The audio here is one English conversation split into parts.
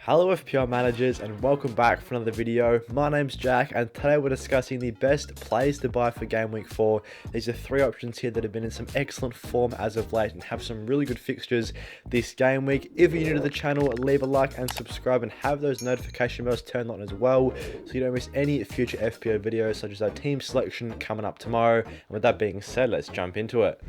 Hello FPL managers and welcome back for another video. My name's Jack and today we're discussing the best plays to buy for Game Week 4. These are three options here that have been in some excellent form as of late and have some really good fixtures this game week. If you're new to the channel, leave a like and subscribe and have those notification bells turned on as well so you don't miss any future FPL videos such as our team selection coming up tomorrow. And with that being said, let's jump into it.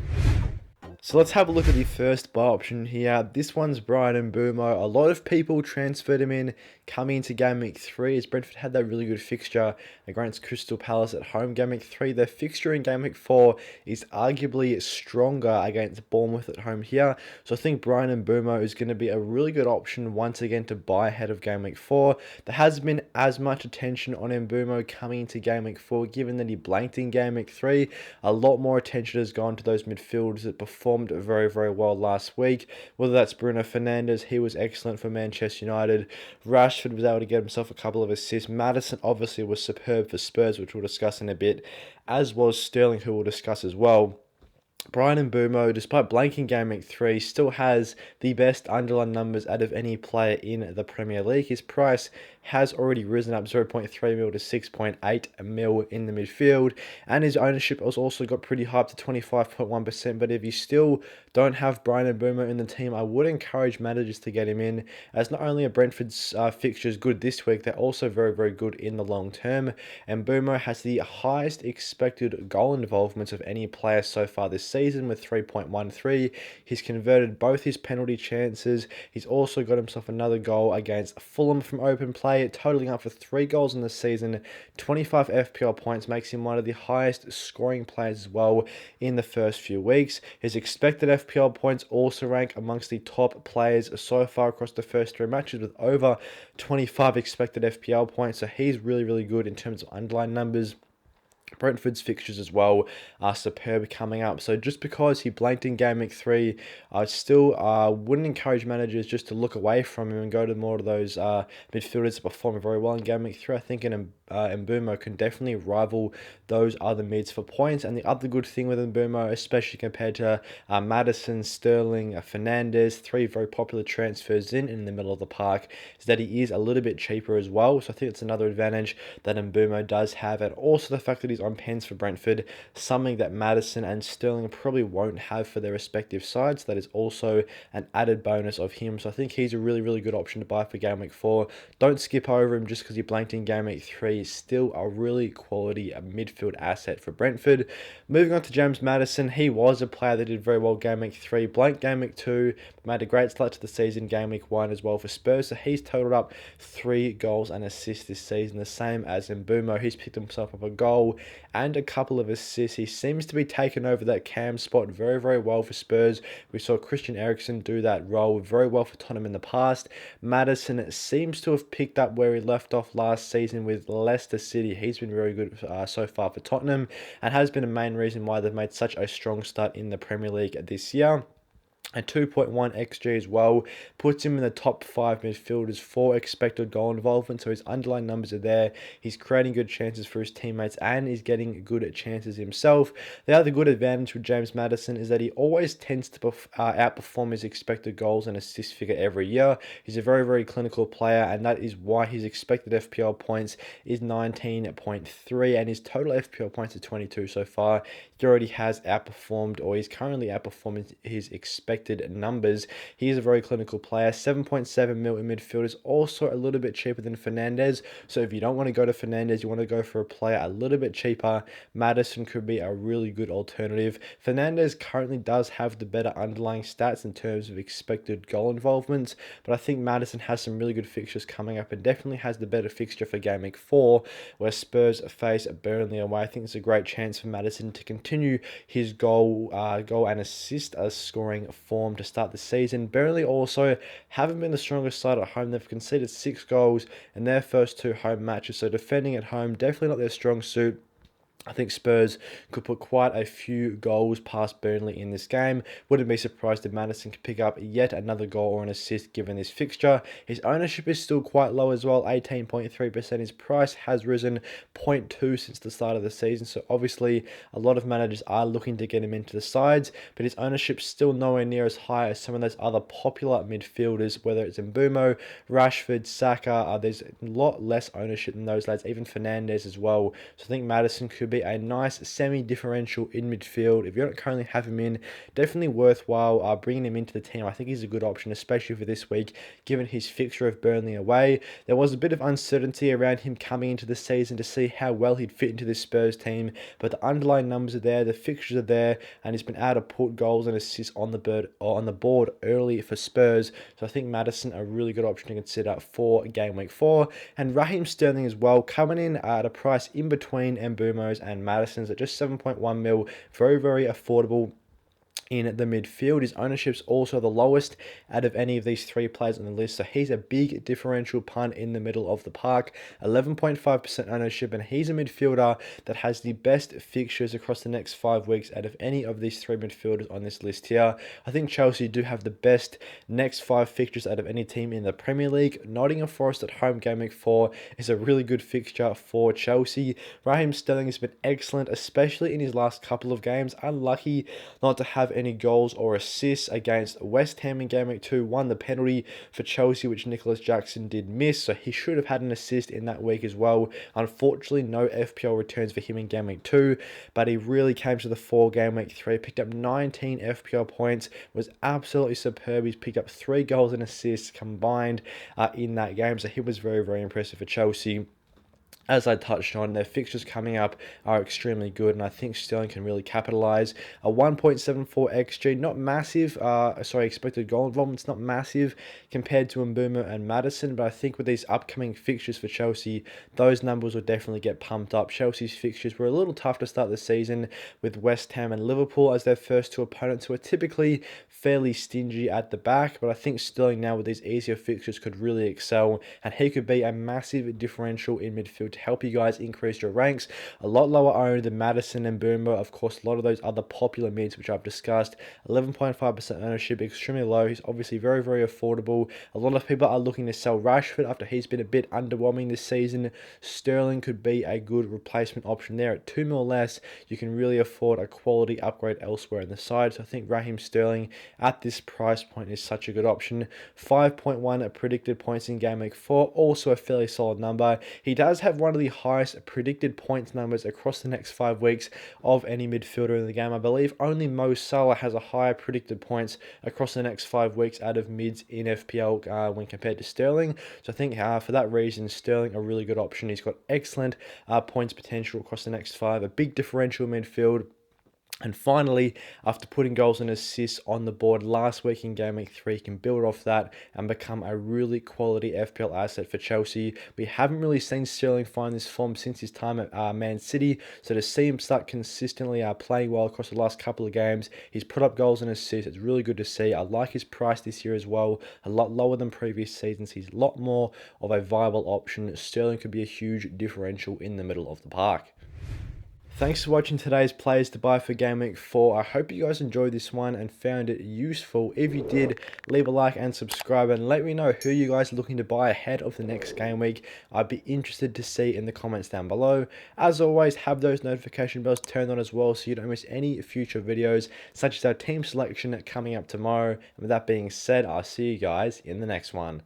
So let's have a look at the first buy option here. This one's Brian Mbeumo. A lot of people transferred him in coming into Game Week 3 as Brentford had that really good fixture against Crystal Palace at home Game Week 3. Their fixture in Game Week 4 is arguably stronger against Bournemouth at home here. So I think Brian Mbeumo is going to be a really good option once again to buy ahead of Game Week 4. There hasn't been as much attention on Mbeumo coming into Game Week 4 given that he blanked in Game Week 3. A lot more attention has gone to those midfielders that performed very, very well last week. Whether that's Bruno Fernandes, he was excellent for Manchester United. Rashford was able to get himself a couple of assists. Maddison obviously was superb for Spurs, which we'll discuss in a bit, as was Sterling, who we'll discuss as well. Brian Mbeumo, despite blanking Game Week 3, still has the best underlying numbers out of any player in the Premier League. His price has already risen up 0.3 mil to 6.8 mil in the midfield, and his ownership has also got pretty high up to 25.1%. But if you still don't have Brian Mbeumo in the team, I would encourage managers to get him in, as not only are Brentford's fixtures good this week, they're also very, very good in the long term. And Mbeumo has the highest expected goal involvement of any player so far this season with 3.13. He's converted both his penalty chances. He's also got himself another goal against Fulham from open play, totaling up for 3 goals in the season. 25 FPL points makes him one of the highest scoring players as well in the first few weeks. His expected FPL points also rank amongst the top players so far across the first 3 matches with over 25 expected FPL points. So he's really, really good in terms of underlying numbers. Brentford's fixtures as well are superb coming up. So just because he blanked in Game Week 3, I still wouldn't encourage managers just to look away from him and go to more of those midfielders that perform very well in Game Week 3. I think Mbeumo can definitely rival those other mids for points. And the other good thing with Mbeumo, especially compared to Maddison, Sterling, Fernandes, 3 very popular transfers in the middle of the park, is that he is a little bit cheaper as well. So I think it's another advantage that Mbeumo does have. And also the fact that he's on pens for Brentford, something that Maddison and Sterling probably won't have for their respective sides. That is also an added bonus of him. So I think he's a really, really good option to buy for Game Week 4. Don't skip over him just because he blanked in Game Week 3. He's still a really quality midfield asset for Brentford. Moving on to James Maddison, he was a player that did very well Game Week 3, blanked Game Week 2, but made a great start to the season Game Week 1 as well for Spurs. So he's totaled up 3 goals and assists this season, the same as Mbeumo. He's picked himself up a goal and a couple of assists. He seems to be taking over that cam spot very, very well for Spurs. We saw Christian Eriksen do that role very well for Tottenham in the past. Maddison seems to have picked up where he left off last season with Leicester City. He's been very good so far for Tottenham and has been a main reason why they've made such a strong start in the Premier League this year. A 2.1 XG as well puts him in the top 5 midfielders for expected goal involvement. So his underlying numbers are there. He's creating good chances for his teammates and he's getting good chances himself. The other good advantage with James Maddison is that he always tends to outperform his expected goals and assist figure every year. He's a very, very clinical player, and that is why his expected FPL points is 19.3 and his total FPL points are 22 so far. He already has outperformed, or he's currently outperforming his expected numbers. He is a very clinical player. 7.7 mil in midfield is also a little bit cheaper than Fernandes. So if you don't want to go to Fernandes, you want to go for a player a little bit cheaper, Maddison could be a really good alternative. Fernandes currently does have the better underlying stats in terms of expected goal involvement, but I think Maddison has some really good fixtures coming up and definitely has the better fixture for Game Week 4 where Spurs face Burnley away. I think it's a great chance for Maddison to continue his goal and assist scoring form to start the season. Burnley also haven't been the strongest side at home. They've conceded 6 goals in their first 2 home matches, so defending at home definitely not their strong suit. I think Spurs could put quite a few goals past Burnley in this game. Wouldn't be surprised if Maddison could pick up yet another goal or an assist given this fixture. His ownership is still quite low as well, 18.3%. His price has risen 0.2 since the start of the season. So obviously a lot of managers are looking to get him into the sides, but his ownership's still nowhere near as high as some of those other popular midfielders, whether it's Mbeumo, Rashford, Saka. There's a lot less ownership than those lads, even Fernandes as well. So I think Maddison could be a nice semi-differential in midfield. If you don't currently have him in, definitely worthwhile bringing him into the team. I think he's a good option, especially for this week, given his fixture of Burnley away. There was a bit of uncertainty around him coming into the season to see how well he'd fit into this Spurs team, but the underlying numbers are there, the fixtures are there, and he's been able to put goals and assists on the board early for Spurs. So I think Maddison a really good option to consider for game week 4. And Raheem Sterling as well, coming in at a price in between Mbeumo's and Maddison's at just 7.1 mil. Very, very affordable in the midfield. His ownership's also the lowest out of any of these three players on the list, so he's a big differential punt in the middle of the park. 11.5% ownership, and he's a midfielder that has the best fixtures across the next 5 weeks out of any of these three midfielders on this list here. I think Chelsea do have the best next 5 fixtures out of any team in the Premier League. Nottingham Forest at home game week 4 is a really good fixture for Chelsea. Raheem Sterling has been excellent, especially in his last couple of games. Unlucky not to have any goals or assists against West Ham in game week 2. Won the penalty for Chelsea, which Nicholas Jackson did miss, so he should have had an assist in that week as well. Unfortunately, no FPL returns for him in game week 2, but he really came to the fore game week 3. Picked up 19 FPL points, was absolutely superb. He's picked up 3 goals and assists combined in that game, so he was very, very impressive for Chelsea. As I touched on, their fixtures coming up are extremely good, and I think Sterling can really capitalise. A 1.74 XG, not massive, expected goal involvement's not massive compared to Mbeumo and Maddison, but I think with these upcoming fixtures for Chelsea, those numbers will definitely get pumped up. Chelsea's fixtures were a little tough to start the season, with West Ham and Liverpool as their first 2 opponents, who are typically fairly stingy at the back, but I think Sterling now with these easier fixtures could really excel, and he could be a massive differential in midfield to help you guys increase your ranks. A lot lower owned than Maddison and Mbeumo, of course, a lot of those other popular mids which I've discussed. 11.5% ownership, extremely low. He's obviously very, very affordable. A lot of people are looking to sell Rashford after he's been a bit underwhelming this season. Sterling could be a good replacement option there. At 2 mil less, you can really afford a quality upgrade elsewhere in the side. So I think Raheem Sterling at this price point is such a good option. 5.1 predicted points in game week 4, also a fairly solid number. He does have one of the highest predicted points numbers across the next 5 weeks of any midfielder in the game. I believe only Mo Salah has a higher predicted points across the next 5 weeks out of mids in FPL when compared to Sterling. So I think for that reason, Sterling a really good option. He's got excellent points potential across the next 5, a big differential midfield. And finally, after putting goals and assists on the board last week in game week 3, you can build off that and become a really quality FPL asset for Chelsea. We haven't really seen Sterling find this form since his time at Man City, so to see him start consistently playing well across the last couple of games, he's put up goals and assists. It's really good to see. I like his price this year as well, a lot lower than previous seasons. He's a lot more of a viable option. Sterling could be a huge differential in the middle of the park. Thanks for watching today's Players to Buy for Game Week 4. I hope you guys enjoyed this one and found it useful. If you did, leave a like and subscribe, and let me know who you guys are looking to buy ahead of the next game week. I'd be interested to see in the comments down below. As always, have those notification bells turned on as well so you don't miss any future videos, such as our team selection coming up tomorrow. And with that being said, I'll see you guys in the next one.